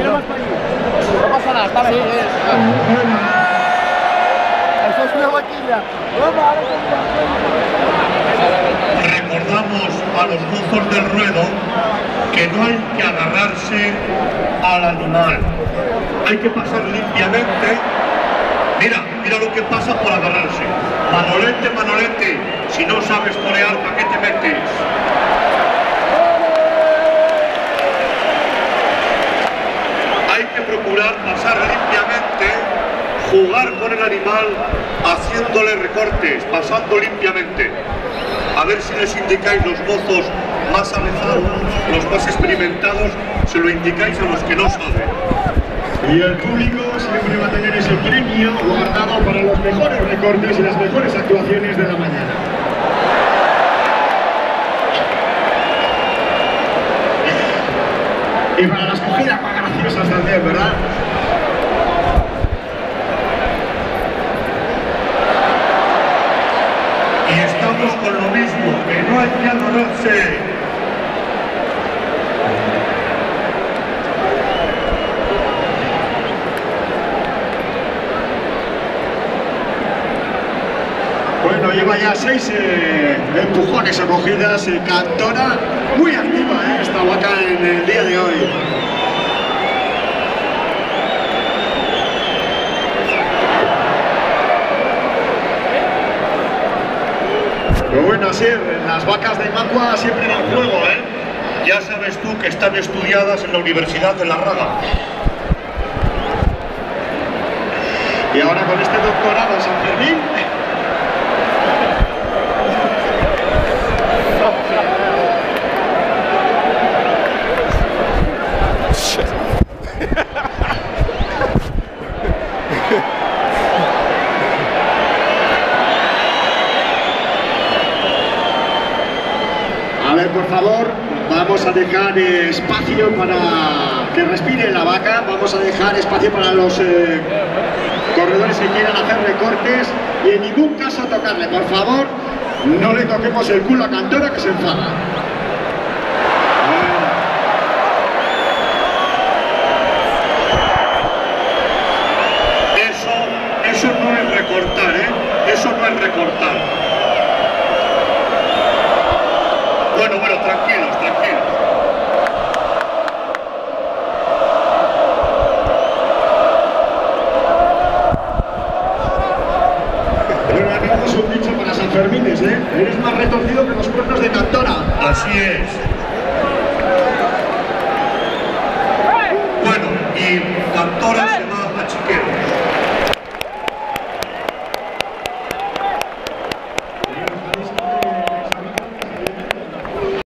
No pasa nada, está bien. Eso es una vaquilla. Recordamos a los mozos del ruedo que no hay que agarrarse al animal. Hay que pasar limpiamente. Mira lo que pasa por agarrarse. Manolete, Manolete, si no sabes torear, ¿para qué te metes? Hay que procurar pasar limpiamente, jugar con el animal, haciéndole recortes, pasando limpiamente. A ver si les indicáis los mozos más avezados, los más experimentados, se lo indicáis a los que no saben. Y el público siempre va a tener ese premio guardado para los mejores recortes y las mejores actuaciones de la mañana. Y para las cogidas más graciosas también, ¿verdad? Y estamos con lo mismo, que no hay que agarrarse. Bueno, lleva ya 6 empujones o cogidas, Cantora, muy activa esta vaca en el día de hoy. Pero bueno, así las vacas de Macua siempre dan juego, Ya sabes tú que están estudiadas en la Universidad de La Raga. Y ahora con este doctorado en San Fermín. A ver, por favor, vamos a dejar espacio para que respire la vaca, vamos a dejar espacio para los corredores que quieran hacer recortes y en ningún caso tocarle, por favor, no le toquemos el culo a Cantora que se enfada. Eso no es recortar, Eso no es recortar. Bueno, tranquilos. Bueno, tenemos un dicho para San Fermines, Eres más retorcido que los cuernos de Cantora. Así es.